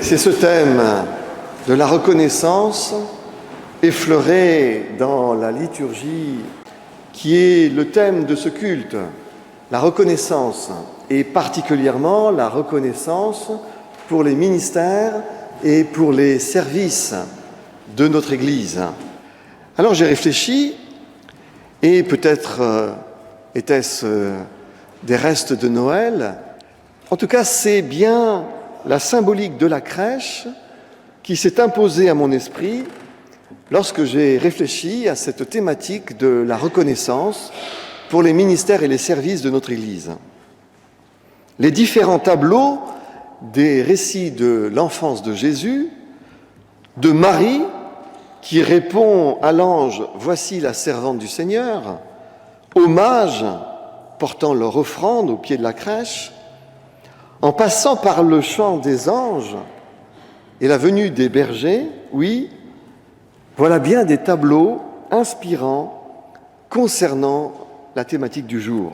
C'est ce thème de la reconnaissance effleuré dans la liturgie qui est le thème de ce culte, la reconnaissance, et particulièrement la reconnaissance pour les ministères et pour les services de notre Église. Alors j'ai réfléchi, et peut-être était-ce des restes de Noël. En tout cas, c'est bien la symbolique de la crèche qui s'est imposée à mon esprit lorsque j'ai réfléchi à cette thématique de la reconnaissance pour les ministères et les services de notre Église. Les différents tableaux des récits de l'enfance de Jésus, de Marie, qui répond à l'ange « Voici la servante du Seigneur », aux mages portant leur offrande au pied de la crèche, en passant par le chant des anges et la venue des bergers, oui, voilà bien des tableaux inspirants concernant la thématique du jour.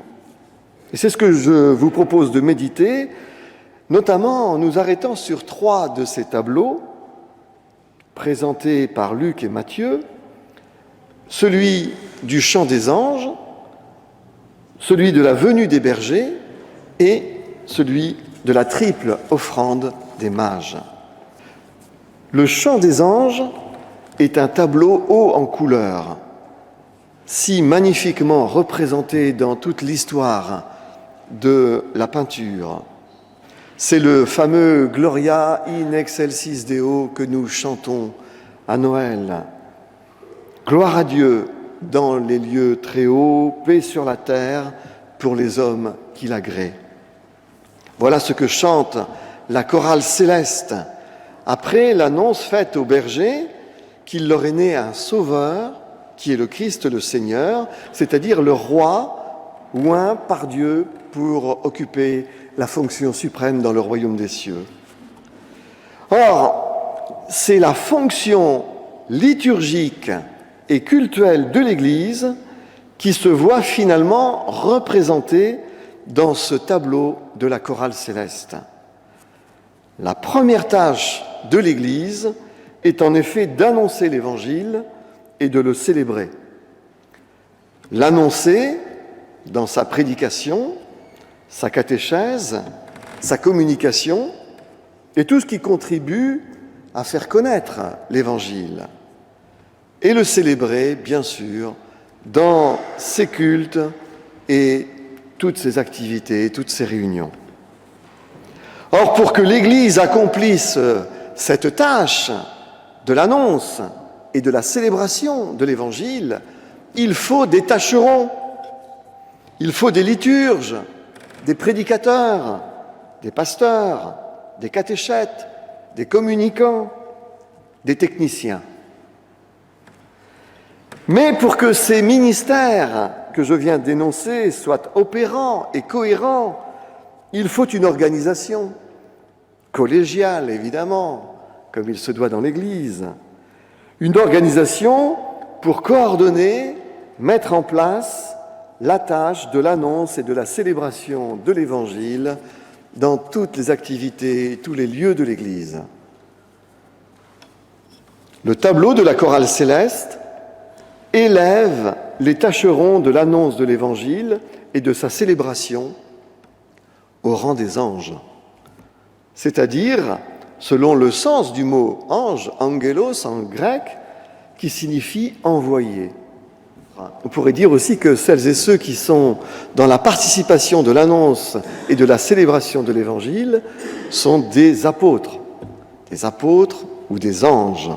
Et c'est ce que je vous propose de méditer, notamment en nous arrêtant sur 3 de ces tableaux, présentés par Luc et Matthieu, celui du chant des anges, celui de la venue des bergers et celui de la triple offrande des mages. Le chant des anges est un tableau haut en couleurs, si magnifiquement représenté dans toute l'histoire de la peinture. C'est le fameux Gloria in excelsis Deo que nous chantons à Noël. Gloire à Dieu dans les lieux très hauts, paix sur la terre pour les hommes qui l'agréent. Voilà ce que chante la chorale céleste après l'annonce faite aux bergers qu'il leur est né un sauveur, qui est le Christ le Seigneur, c'est-à-dire le roi oint par Dieu pour occuper la fonction suprême dans le royaume des cieux. Or, c'est la fonction liturgique et cultuelle de l'Église qui se voit finalement représentée dans ce tableau de la chorale céleste. La première tâche de l'Église est en effet d'annoncer l'Évangile et de le célébrer. L'annoncer dans sa prédication, sa catéchèse, sa communication et tout ce qui contribue à faire connaître l'Évangile. Et le célébrer, bien sûr, dans ses cultes et toutes ses activités, toutes ses réunions. Or, pour que l'Église accomplisse cette tâche de l'annonce et de la célébration de l'Évangile, il faut des tâcherons, il faut des liturges, des prédicateurs, des pasteurs, des catéchètes, des communicants, des techniciens. Mais pour que ces ministères que je viens d'énoncer soient opérants et cohérents, il faut une organisation collégiale, évidemment, comme il se doit dans l'Église. Une organisation pour coordonner, mettre en place la tâche de l'annonce et de la célébration de l'Évangile dans toutes les activités, tous les lieux de l'Église. Le tableau de la chorale céleste élève les tâcherons de l'annonce de l'Évangile et de sa célébration au rang des anges, c'est-à-dire selon le sens du mot ange, angelos en grec, qui signifie envoyé. On pourrait dire aussi que celles et ceux qui sont dans la participation de l'annonce et de la célébration de l'Évangile sont des apôtres ou des anges.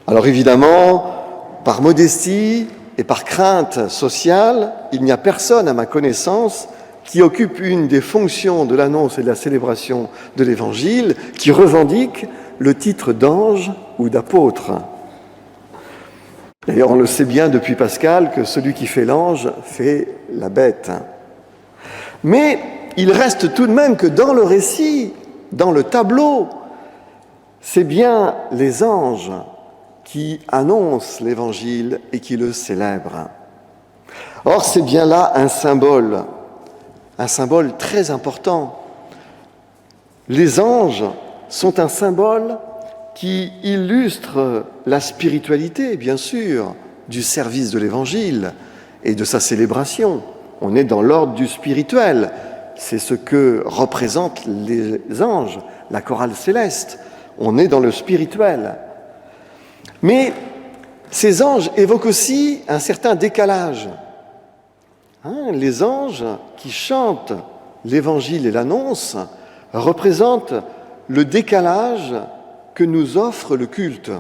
Alors évidemment, par modestie et par crainte sociale, il n'y a personne à ma connaissance qui occupe une des fonctions de l'annonce et de la célébration de l'Évangile, qui revendique le titre d'ange ou d'apôtre. D'ailleurs, on le sait bien depuis Pascal que celui qui fait l'ange fait la bête. Mais il reste tout de même que dans le récit, dans le tableau, c'est bien les anges qui annoncent l'Évangile et qui le célèbrent. Or, c'est bien là un symbole très important. Les anges sont un symbole qui illustre la spiritualité, bien sûr, du service de l'Évangile et de sa célébration. On est dans l'ordre du spirituel. C'est ce que représentent les anges, la chorale céleste. On est dans le spirituel. Mais ces anges évoquent aussi un certain décalage. Les anges qui chantent l'Évangile et l'annonce représentent le décalage que nous offre le culte,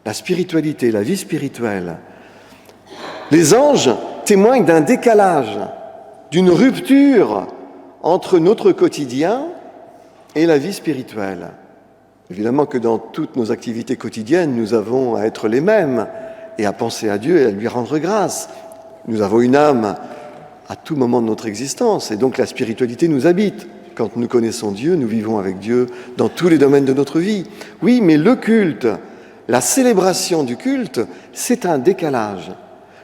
la spiritualité, la vie spirituelle. Les anges témoignent d'un décalage, d'une rupture entre notre quotidien et la vie spirituelle. Évidemment que dans toutes nos activités quotidiennes, nous avons à être les mêmes et à penser à Dieu et à lui rendre grâce. Nous avons une âme à tout moment de notre existence et donc la spiritualité nous habite. Quand nous connaissons Dieu, nous vivons avec Dieu dans tous les domaines de notre vie. Oui, mais le culte, la célébration du culte, c'est un décalage,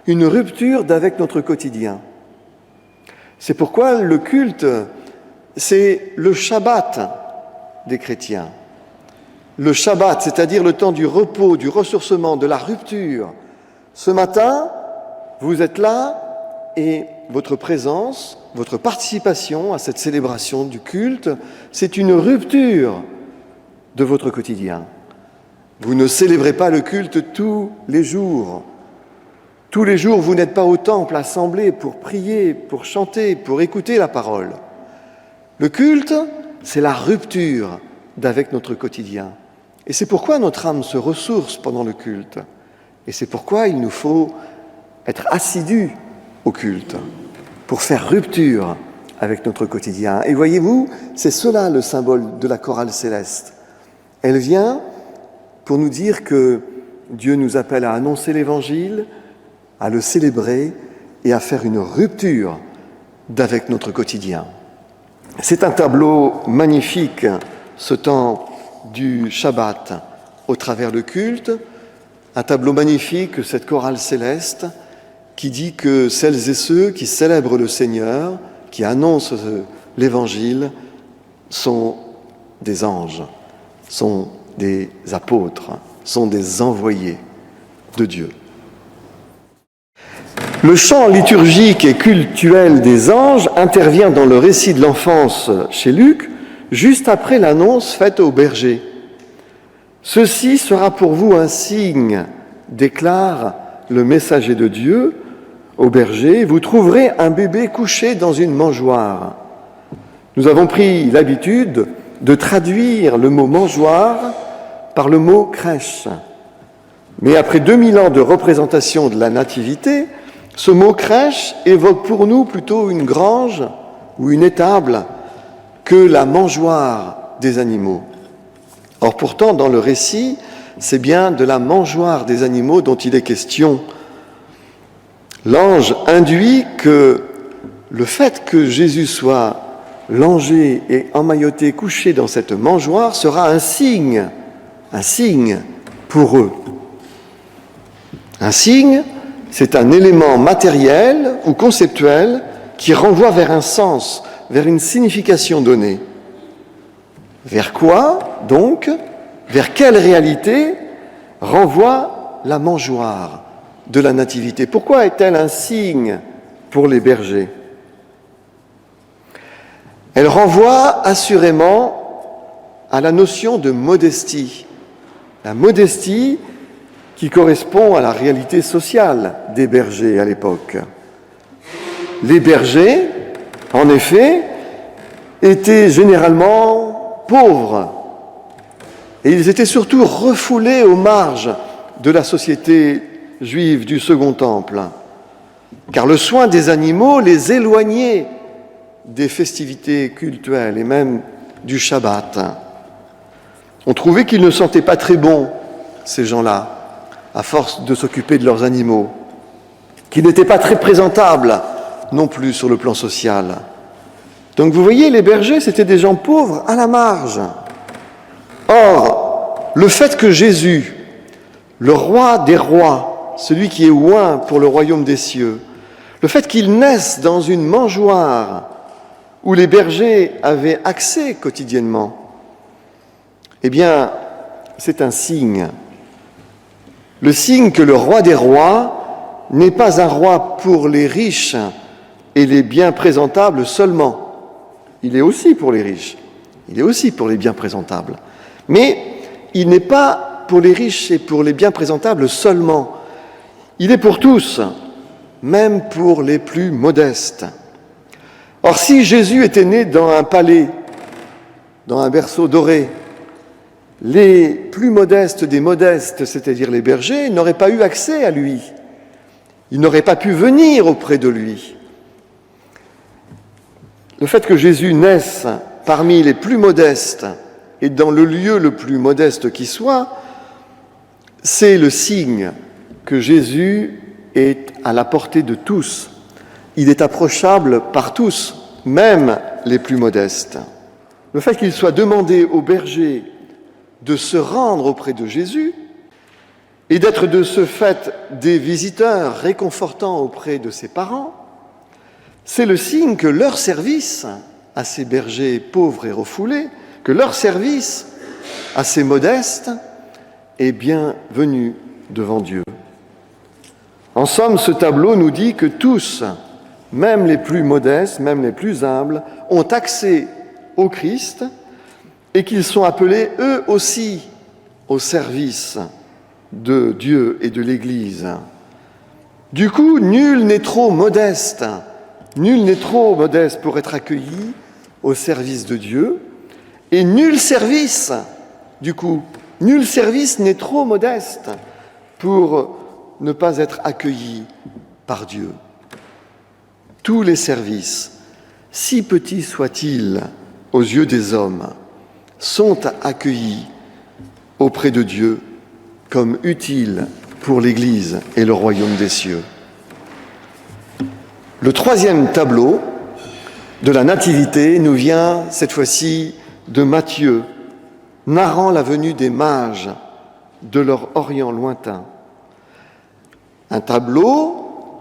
une rupture d'avec notre quotidien. C'est pourquoi le culte, c'est le Shabbat des chrétiens. Le Shabbat, c'est-à-dire le temps du repos, du ressourcement, de la rupture. Ce matin, vous êtes là et votre présence, votre participation à cette célébration du culte, c'est une rupture de votre quotidien. Vous ne célébrez pas le culte tous les jours. Tous les jours, vous n'êtes pas au temple assemblés pour prier, pour chanter, pour écouter la parole. Le culte, c'est la rupture d'avec notre quotidien. Et c'est pourquoi notre âme se ressource pendant le culte. Et c'est pourquoi il nous faut être assidus au culte, pour faire rupture avec notre quotidien. Et voyez-vous, c'est cela le symbole de la chorale céleste. Elle vient pour nous dire que Dieu nous appelle à annoncer l'Évangile, à le célébrer et à faire une rupture d'avec notre quotidien. C'est un tableau magnifique, ce temps du Shabbat au travers le culte, un tableau magnifique, cette chorale céleste, qui dit que celles et ceux qui célèbrent le Seigneur, qui annoncent l'Évangile, sont des anges, sont des apôtres, sont des envoyés de Dieu. Le chant liturgique et cultuel des anges intervient dans le récit de l'enfance chez Luc, juste après l'annonce faite aux bergers. « Ceci sera pour vous un signe, déclare le messager de Dieu aux bergers, vous trouverez un bébé couché dans une mangeoire. » Nous avons pris l'habitude de traduire le mot mangeoire par le mot crèche. Mais après 2000 ans de représentation de la nativité, ce mot crèche évoque pour nous plutôt une grange ou une étable que la mangeoire des animaux. Or pourtant, dans le récit, c'est bien de la mangeoire des animaux dont il est question. L'ange induit que le fait que Jésus soit langé et emmailloté, couché dans cette mangeoire, sera un signe pour eux. Un signe, c'est un élément matériel ou conceptuel qui renvoie vers un sens, vers une signification donnée. Vers quoi, donc, vers quelle réalité renvoie la mangeoire de la nativité? Pourquoi est-elle un signe pour les bergers? Elle renvoie assurément à la notion de modestie. La modestie qui correspond à la réalité sociale des bergers à l'époque. Les bergers, en effet, étaient généralement pauvres et ils étaient surtout refoulés aux marges de la société juive du Second Temple, car le soin des animaux les éloignait des festivités cultuelles et même du Shabbat. On trouvait qu'ils ne sentaient pas très bon, ces gens-là, à force de s'occuper de leurs animaux, qu'ils n'étaient pas très présentables non plus sur le plan social. Donc vous voyez, les bergers, c'était des gens pauvres à la marge. Or, le fait que Jésus, le roi des rois, celui qui est oint pour le royaume des cieux, le fait qu'il naisse dans une mangeoire où les bergers avaient accès quotidiennement, Eh bien, c'est un signe. Le signe que le roi des rois n'est pas un roi pour les riches et les bien présentables seulement. Il est aussi pour les riches, il est aussi pour les bien présentables. Mais il n'est pas pour les riches et pour les bien présentables seulement. Il est pour tous, même pour les plus modestes. Or, si Jésus était né dans un palais, dans un berceau doré, les plus modestes des modestes, c'est-à-dire les bergers, n'auraient pas eu accès à lui. Ils n'auraient pas pu venir auprès de lui. Le fait que Jésus naisse parmi les plus modestes et dans le lieu le plus modeste qui soit, c'est le signe que Jésus est à la portée de tous. Il est approchable par tous, même les plus modestes. Le fait qu'il soit demandé aux bergers de se rendre auprès de Jésus et d'être de ce fait des visiteurs réconfortants auprès de ses parents, c'est le signe que leur service à ces bergers pauvres et refoulés, que leur service à ces modestes est bienvenu devant Dieu. En somme, ce tableau nous dit que tous, même les plus modestes, même les plus humbles, ont accès au Christ et qu'ils sont appelés eux aussi au service de Dieu et de l'Église. Du coup, nul n'est trop modeste pour être accueilli au service de Dieu, et nul service n'est trop modeste pour ne pas être accueilli par Dieu. Tous les services, si petits soient-ils aux yeux des hommes, sont accueillis auprès de Dieu comme utiles pour l'Église et le royaume des cieux. Le troisième tableau de la Nativité nous vient cette fois-ci de Matthieu, narrant la venue des mages de leur Orient lointain. Un tableau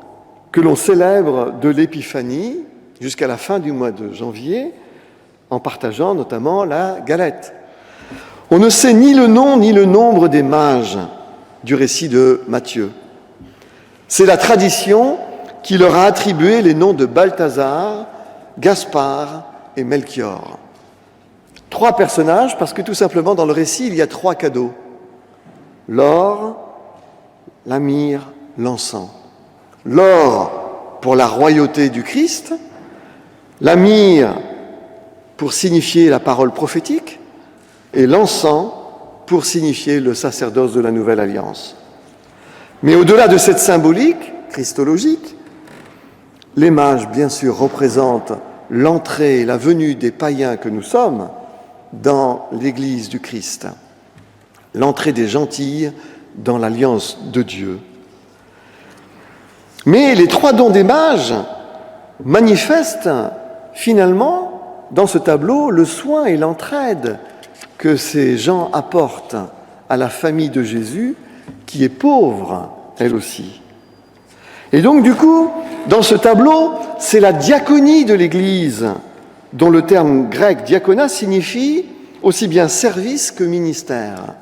que l'on célèbre de l'Épiphanie jusqu'à la fin du mois de janvier, en partageant notamment la galette. On ne sait ni le nom ni le nombre des mages du récit de Matthieu. C'est la tradition qui leur a attribué les noms de Balthazar, Gaspard et Melchior. 3 personnages, parce que tout simplement dans le récit, il y a 3 cadeaux. L'or, la myrrhe, l'encens. L'or pour la royauté du Christ, la myrrhe pour signifier la parole prophétique, et l'encens pour signifier le sacerdoce de la Nouvelle Alliance. Mais au-delà de cette symbolique christologique, les mages, bien sûr, représentent l'entrée et la venue des païens que nous sommes dans l'Église du Christ, l'entrée des gentils dans l'alliance de Dieu. Mais les 3 dons des mages manifestent finalement dans ce tableau le soin et l'entraide que ces gens apportent à la famille de Jésus, qui est pauvre, elle aussi. Et donc, du coup, dans ce tableau, c'est la diaconie de l'Église, dont le terme grec diaconat signifie aussi bien service que ministère.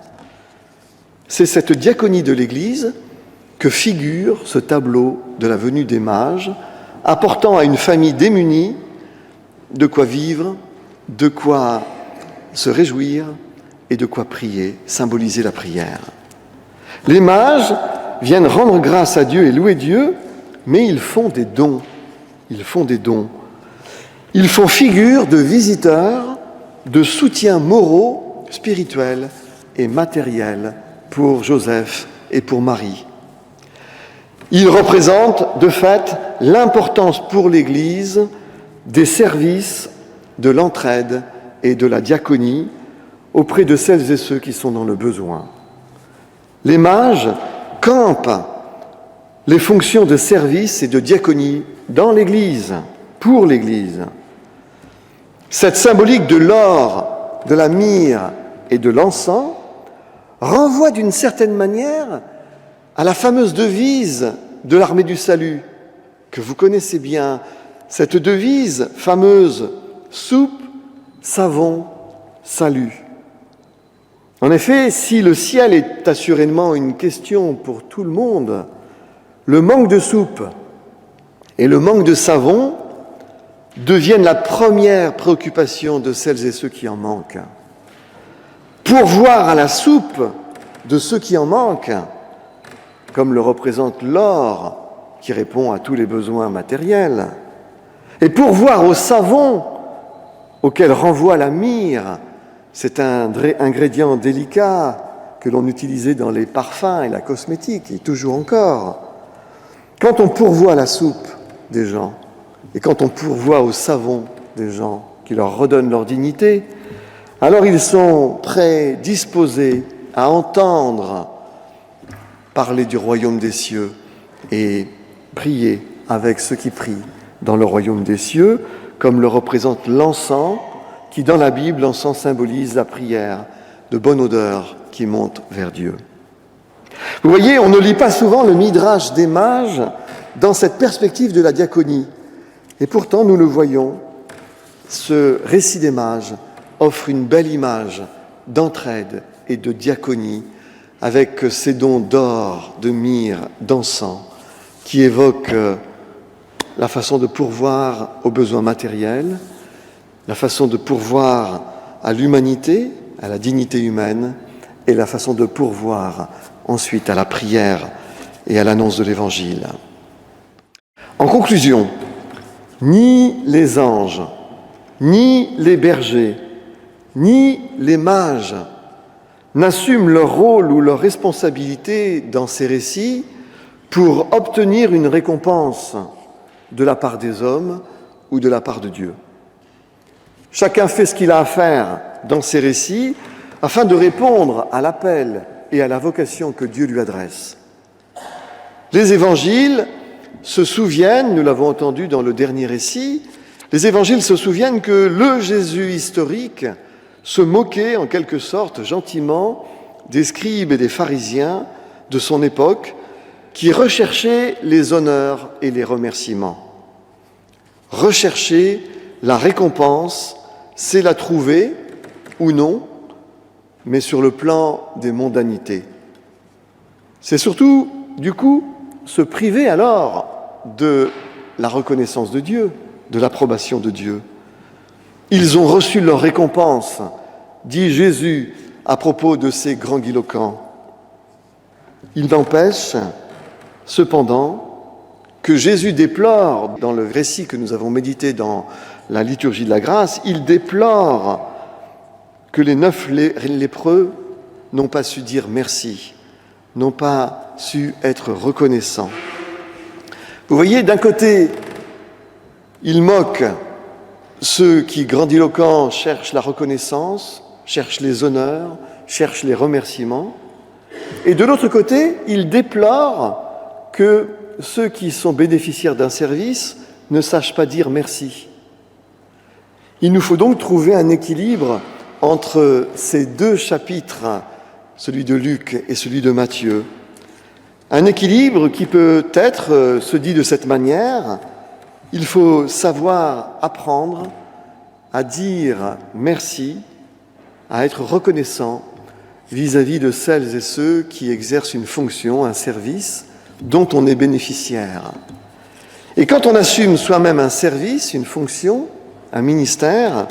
C'est cette diaconie de l'Église que figure ce tableau de la venue des mages, apportant à une famille démunie de quoi vivre, de quoi se réjouir et de quoi prier, symboliser la prière. Les mages viennent rendre grâce à Dieu et louer Dieu, mais ils font des dons. Ils font figure de visiteurs, de soutiens moraux, spirituels et matériels pour Joseph et pour Marie. Ils représentent, de fait, l'importance pour l'Église des services, de l'entraide et de la diaconie auprès de celles et ceux qui sont dans le besoin. Les mages campent les fonctions de service et de diaconie dans l'Église, pour l'Église. Cette symbolique de l'or, de la myrrhe et de l'encens renvoie d'une certaine manière à la fameuse devise de l'armée du salut, que vous connaissez bien, cette devise fameuse « soupe, savon, salut ». En effet, si le ciel est assurément une question pour tout le monde, le manque de soupe et le manque de savon deviennent la première préoccupation de celles et ceux qui en manquent. Pourvoir à la soupe de ceux qui en manquent, comme le représente l'or qui répond à tous les besoins matériels, et pourvoir au savon auquel renvoie la myrrhe, c'est un ingrédient délicat que l'on utilisait dans les parfums et la cosmétique, et toujours encore. Quand on pourvoit à la soupe des gens, et quand on pourvoit au savon des gens qui leur redonnent leur dignité, alors ils sont prédisposés à entendre parler du royaume des cieux et prier avec ceux qui prient dans le royaume des cieux, comme le représente l'encens, qui dans la Bible, l'encens symbolise la prière de bonne odeur qui monte vers Dieu. Vous voyez, on ne lit pas souvent le Midrash des mages dans cette perspective de la diaconie. Et pourtant, nous le voyons, ce récit des mages offre une belle image d'entraide et de diaconie avec ces dons d'or, de myrrhe, d'encens qui évoquent la façon de pourvoir aux besoins matériels, la façon de pourvoir à l'humanité, à la dignité humaine, et la façon de pourvoir ensuite à la prière et à l'annonce de l'Évangile. En conclusion, ni les anges, ni les bergers, ni les mages n'assument leur rôle ou leur responsabilité dans ces récits pour obtenir une récompense de la part des hommes ou de la part de Dieu. Chacun fait ce qu'il a à faire dans ces récits afin de répondre à l'appel et à la vocation que Dieu lui adresse. Les évangiles se souviennent, nous l'avons entendu dans le dernier récit, les évangiles se souviennent que le Jésus historique se moquait en quelque sorte gentiment des scribes et des pharisiens de son époque qui recherchaient les honneurs et les remerciements. Rechercher la récompense, c'est la trouver ou non, mais sur le plan des mondanités. C'est surtout, du coup, se priver alors de la reconnaissance de Dieu, de l'approbation de Dieu. Ils ont reçu leur récompense, dit Jésus à propos de ces grandiloquents. Il n'empêche, cependant, que Jésus déplore, dans le récit que nous avons médité dans la liturgie de la grâce, il déplore que les 9 lépreux n'ont pas su dire merci, n'ont pas su être reconnaissants. Vous voyez, d'un côté, il moque ceux qui, grandiloquents, cherchent la reconnaissance, cherchent les honneurs, cherchent les remerciements. Et de l'autre côté, il déplore que ceux qui sont bénéficiaires d'un service ne sachent pas dire merci. Il nous faut donc trouver un équilibre entre ces deux chapitres, celui de Luc et celui de Matthieu. Un équilibre qui peut-être se dit de cette manière: il faut savoir apprendre à dire merci, à être reconnaissant vis-à-vis de celles et ceux qui exercent une fonction, un service dont on est bénéficiaire. Et quand on assume soi-même un service, une fonction, un ministère,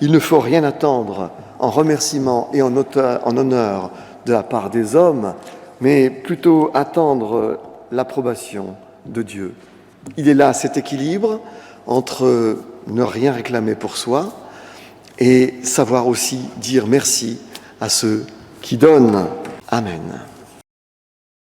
il ne faut rien attendre en remerciement et en honneur de la part des hommes, mais plutôt attendre l'approbation de Dieu. Il est là cet équilibre entre ne rien réclamer pour soi et savoir aussi dire merci à ceux qui donnent. Amen.